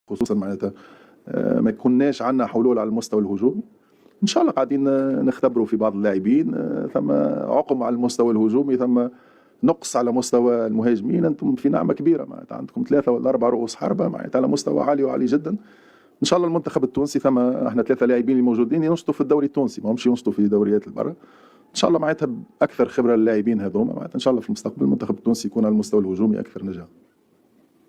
خصوصا معناتها ما يكوناش عندنا حلول على المستوى الهجومي. ان شاء الله قاعدين نختبروا في بعض اللاعبين، ثم عقم على المستوى الهجومي، ثم نقص على مستوى المهاجمين. انتم في نعمه كبيره، معناتها عندكم 3 ولا 4 رؤوس حربه معناتها على مستوى عالي وعالي جدا. ان شاء الله المنتخب التونسي ثم احنا 3 لاعبين الموجودين ينشطوا في الدوري التونسي، ما همش ينشطوا في دوريات البرة. ان شاء الله معناتها باكثر خبره للاعبين هذوما، معناتها ان شاء الله في المستقبل المنتخب التونسي يكون على المستوى الهجومي اكثر نجاح.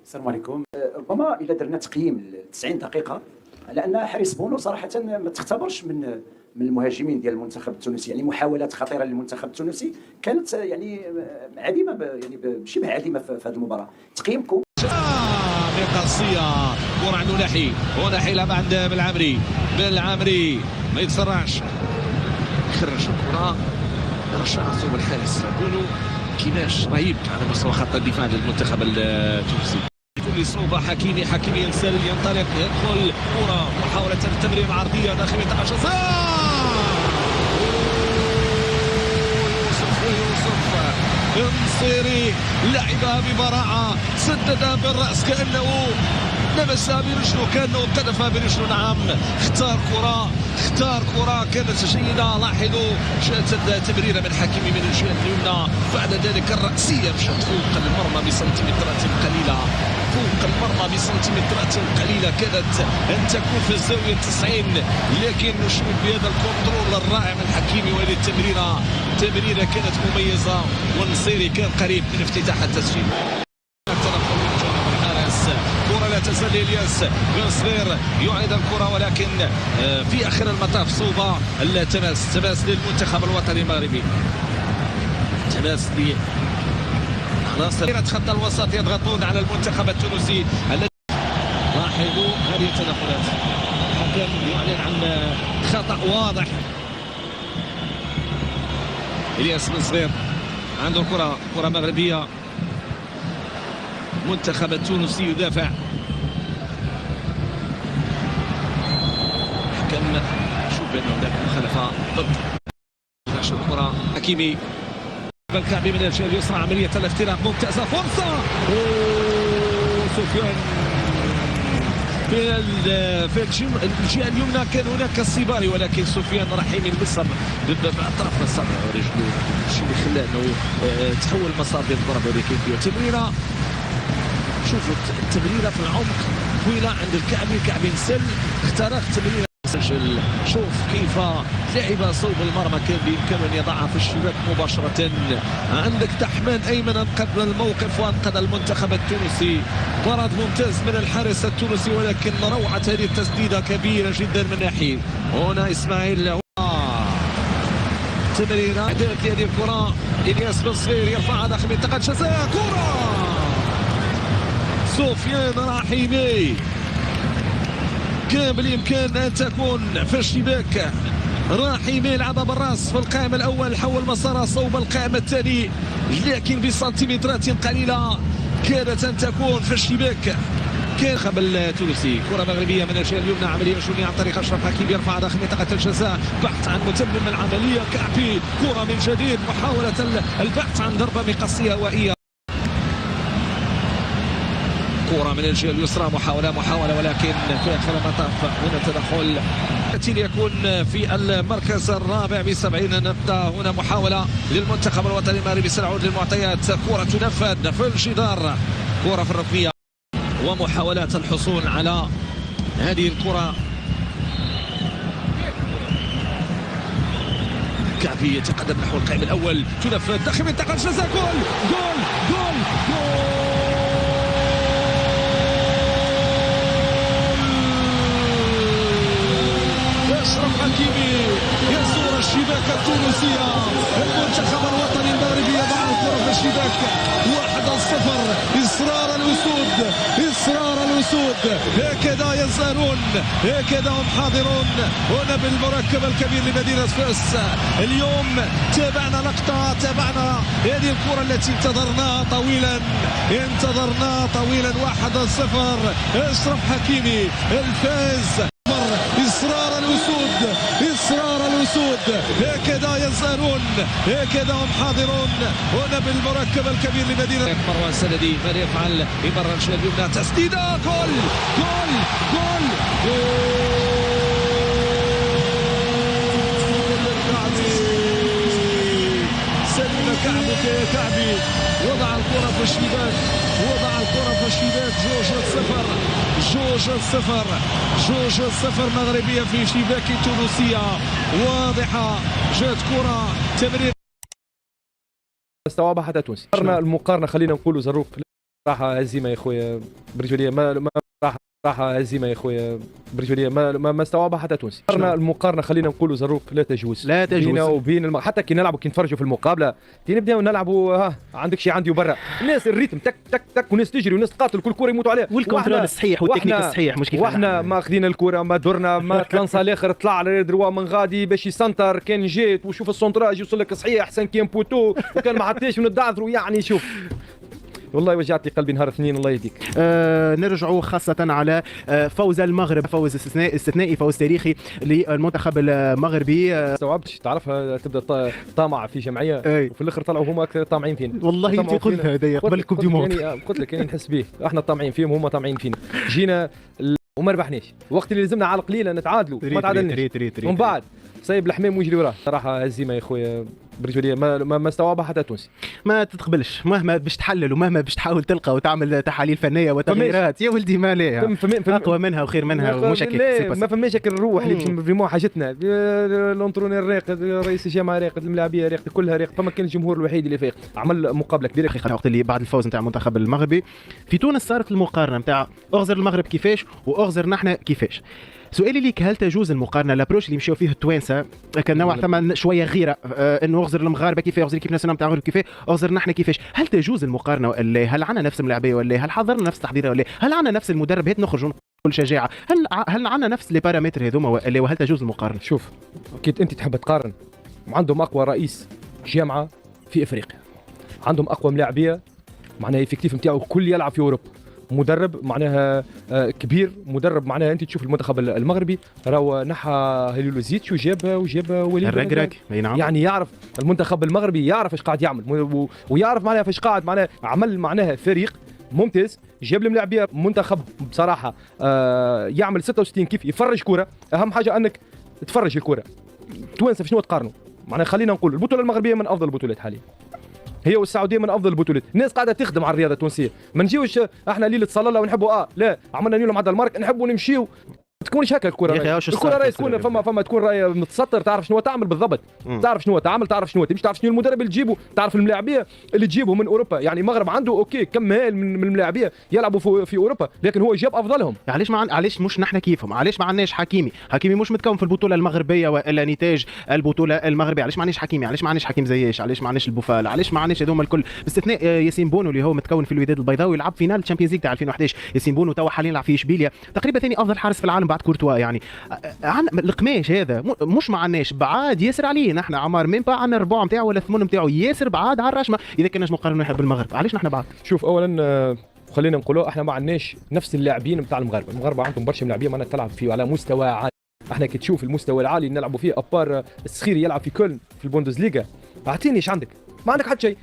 السلام عليكم. ربما اذا درنا تقييم 90 دقيقه على ان حارس بونو صراحه ما تختبرش من المهاجمين ديال المنتخب التونسي، يعني محاولات خطيره للمنتخب التونسي كانت يعني عديمه، يعني شبه عديمه في هذه المباراه. تقييمكم؟ قصيه كره عند ناحي وناحي لعب عند بالعامري ما يتسرعش، خرج الكره رشا صوب الحارس بونو. كيناش رهيب على مستوى خط الدفاع للمنتخب التونسي. كل صعوبة حكيمي ينسل ينطلق يدخل كرة محاولة التمرير عرضية داخل منطقة الجزاء. يوسف النصيري لعبها ببراعة، سددها بالرأس كأنه لمسها برجله، كأنه قذفها برجله. نعم، اختار كرة كانت جيدة. لاحظوا جاءت التمريرة من حكيمي من الجهة اليمنى، بعد ذلك الرأسية مشت فوق المرمى بسنتيمترات قليلة، كانت أن تكون في الزاوية 90، لكن نشوف بهذا الكنترول الرائع من حكيمي وهذه التمريرة كانت مميزة، والنصيري كان قريب من افتتاح التسجيل. كرة لا تزال الياس بن صغير يعيد الكرة، ولكن في آخر المطاف صوبة تماس للمنتخب الوطني المغربي. تماس عناصر خط الوسط يضغطون على المنتخب التونسي. لاحظوا هذه التدخلات، الحكم يعلن عن خطأ واضح. الياس بن صغير عنده كرة مغربية، المنتخب التونسي يدافع. حكم شوف بأنه هناك مخالفة ضد الكرة. حكيمي بالكعبي من الجهة اليسرى، عملية الاختراق ممتازة، فرصة سفيان في الجهة اليمنى. كان هناك الصباري، ولكن سفيان رحيمي لمسها بأطراف الصدر ورجله، الشيء اللي خلاه انه تحول مسار الضربة، ولكن فيها تمريرة. شوفوا التمريرة في العمق طويلة عند الكعبي نسل، اخترق تمريرة سجل. شوف كيف لعب صوب المرمى، كان بإمكانه أن يضعها في الشباك مباشرة. عندك تحمان أيمن أنقذ الموقف وأنقذ المنتخب التونسي. طرد ممتاز من الحارس التونسي، ولكن روعة هذه التسديدة كبيرة جدا من ناحية هنا إسماعيل. تمريرة إعداد لهذه الكرة، إلياس بن صغير يرفعها داخل منطقة الجزاء. كرة سفيان رحيمي كان بالإمكان أن تكون في الشباك. رحيمي لعبها بالراس في القائم الأول، حول مسارها صوب القائم الثاني، لكن بسنتيمترات قليلة كادت أن تكون في الشباك. كان خبل التونسي كرة مغربية من الجهة اليمنى، عملية هجومية عن طريق أشرف حكيمي يرفع داخل منطقة الجزاء، بحث عن متمم العملية. كعبي كرة من جديد، محاولة البحث عن ضربة مقصية هوائية. كرة من الجهة اليسرى، محاولة ولكن في آخر المطاف هنا تدخل يكون في المركز الرابع ب70 نقطة. هنا محاولة للمنتخب الوطني المغربي، سنعود للمعطيات. كرة تنفذ في الجدار، كرة في الركنية، ومحاولات الحصول على هذه الكرة. كعبي يتقدم نحو القائم الأول، تنفذ داخل منطقة الجزاء. جول أشرف حكيمي يزور الشباك التونسية. المنتخب الوطني المغربي يضع الكرة في الشباك. 1-0. إصرار الأسود، هكذا يزالون، هكذا هم حاضرون هنا بالمركب الكبير لمدينة فاس. اليوم تابعنا لقطة، تابعنا هذه الكرة التي انتظرناها طويلا 1-0. أشرف حكيمي الفاز. إصرار الأسود، هكذا يزالون، هكذا هم حاضرون هنا بالمركب الكبير لمدينة. مروان سندي ماذا يفعل؟ يمرر الجهة اليمنى، تسديدة، جول 2-0 2-0 مغربية في شباك تونسية واضحة. جات كرة تمرير استوعبها حتى تونسي. المقارنه خلينا نقولوا زروق راحه هزيمه يا خويا برجوليه ما راحه هزيمه يا خويا برجوليه ما استوعبها حتى تونسي. المقارنه خلينا نقولوا زروق لا تجوز بيننا وبين حتى كي نلعبوا كي نتفرجوا في المقابله كي نبداو نلعبوا عندك شيء عندي وبرا الناس الريتم تك تك تك وناس تجري وناس تقاتل كل كره يموتوا عليها والكنترول الصحيح والتكنيك الصحيح مش كيف واحنا ما اخذين الكره ما درنا ما تلانسا الاخر طلع على دروا من غادي باش يسنتر كان جيت وشوف السونتراج يوصل لك صحيح احسن كان بوتو وكان ما حطيش ونتعذروا يعني شوف والله وجعت لي قلبي نهار اثنين الله يهديك. نرجعوا خاصة على فوز المغرب، فوز استثنائي فوز تاريخي للمنتخب المغربي. استوعبتش تعرفها تبدا طامع في جمعية وفي الاخر طلعوا هما اكثر طامعين فينا. والله انت قلتها هذايا قبل الكوب دي موند. قلت لك يعني نحس به احنا طامعين فيهم وهم طامعين فينا. جينا وما ربحناش وقت اللي لازمنا على القليله نتعادلوا ما تعادلناش ومن بعد صايب الحمام ويجري وراه. صراحه هزيمه يا خويا برجوليه ما استوعبها حتى تونسي. ما تتقبلش مهما باش تحلل ومهما باش تحاول تلقى وتعمل تحاليل فنيه وتغييرات يا ولدي ما ليها اقوى منها وخير منها ومش هكاك. ما فماش الروح اللي فريمون حاجتنا. الانترونير راقد، رئيس الجامعه راقد، الملاعبيه راقد، كلها راقد. فما كان الجمهور الوحيد اللي فايق. عمل مقابله كبيره وقت اللي بعد الفوز نتاع المنتخب المغربي في تونس صارت المقارنه نتاع اغزر المغرب كيفاش واغزر نحن كيفاش. سؤالي ليك هل تجوز المقارنه الابروش اللي مشاو فيه التوانسه كان نوع ثم شويه غيره انه اغزر المغاربه كيف اغزر كيف ناسنا نتاع المغرب كيف اغزر نحن كيفاش. هل تجوز المقارنه ولا هل عندنا نفس الملاعبيه ولا هل حضرنا نفس التحضير ولا هل عندنا نفس المدرب هات نخرجوا بكل شجاعه هل عندنا نفس لي بارامتر هذوما ولا هل تجوز المقارنه؟ شوف اكيد انت تحب تقارن. عندهم اقوى رئيس جامعه في افريقيا، عندهم اقوى ملاعبيه معناها الافكتيف نتاعو كل يلعب في اوروبا، مدرب معناها كبير، مدرب معناها انت تشوف المنتخب المغربي راهو نحى هليلوزيتش وجاب وليد الركراك يعني يعرف المنتخب المغربي يعرف ايش قاعد يعمل ويعرف معناها فاش قاعد معناها عمل معناها فريق ممتاز. جاب الملاعبيه منتخب بصراحه يعمل 66 كيف يفرج كره. اهم حاجه انك تفرج الكره. توانسه شنو تقارنوا معناها خلينا نقول البطوله المغربيه من افضل البطولات حاليا، هي والسعوديه من افضل البطولات. الناس قاعده تخدم على الرياضه التونسيه. ما نجيوش احنا ليله صلاله ونحبوا لا عملنا نيلهم عند المارك نحبوا نمشيو. تكونش هكا الكره راهي تكون فما تكون راهي متسطر تعرف شنو تعمل بالضبط. تعرف شنو تعمل تعرف شنو تمشي تعرف شنو المدرب اللي تجيبه تعرف الملاعبيه اللي تجيبه من اوروبا. يعني المغرب عنده اوكي كم مال من الملاعبيه يلعبوا في اوروبا لكن هو جاب افضلهم. علاش مش نحن كيفهم؟ علاش ما عندناش حكيمي مش متكون في البطوله المغربيه ولا نتاج البطوله المغربيه؟ علاش ما عندناش حكيمي؟ علاش ما عندناش حكيم زياش؟ علاش ما عندناش البوفال؟ علاش ما عندناش هذوما الكل باستثناء ياسين بونو اللي هو متكون في الوداد البيضاوي يلعب فينال الشامبيونز ليج تاع 2011. ياسين بونو توا حاليا يلعب في اشبيليا تقريبا ثاني افضل حارس في العالم بعد كورتوا. يعني القماش هذا مش ما عندناش بعاد ياسر عليه. نحن عمار ميم با عندنا الربع نتاعو ولا الثمن نتاعو ياسر بعاد على الرشمه. اذا كنا نقارنوا بالمغرب علاش نحن بعاد؟ شوف اولا خلينا نقولوا احنا ما عندناش نفس اللاعبين نتاع المغاربه عندهم برشا لاعبين معناها تلعب فيه على مستوى عالي. احنا كي تشوف المستوى العالي اللي نلعبوا فيه ابار الصخيري يلعب في كولن في البوندسليغا اعطيني ايش عندك؟ ما عندك حتى شيء.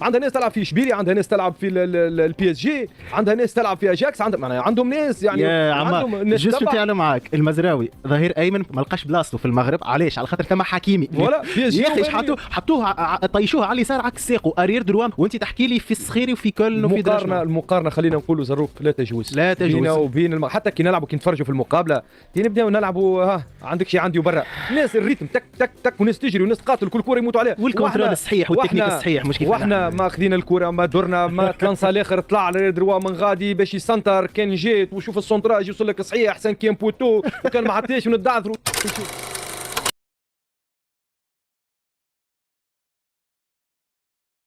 عندها ناس تلعب في اشبيليا، عندها ناس تلعب في البي اس جي، عندها ناس تلعب في اجاكس، عندهم ناس يعني يا عمار جست نتاعنا معاك. المزراوي ظهير ايمن ما لقاش بلاصته في المغرب. علاش؟ على خاطر ثم حكيمي ولا يا اخي حطوه طيشوه على اليسار عكس ساقه ارير دروام وانت تحكي لي في الصخيري وفي كولن وفي المقارنه خلينا نقولوا زروق لا تجوز بيننا وبين حتى كي نلعبوا كي نتفرجوا في المقابله كي نبداو نلعبوا عندك شيء عندي وبرا الناس الريتم تك تك تك وناس تجري وناس تقاتل كل كره يموتوا عليها والكنترول الصحيح والتكنيك الصحيح مش كيف واحنا ما اخذين الكره ما درنا ما تلانسا الاخر طلع على دروا من غادي باش يسنتر كان جيت وشوف السونتراج يوصل لك صحيح احسن كان بوتو وكان ما حطيش ونتعذروا.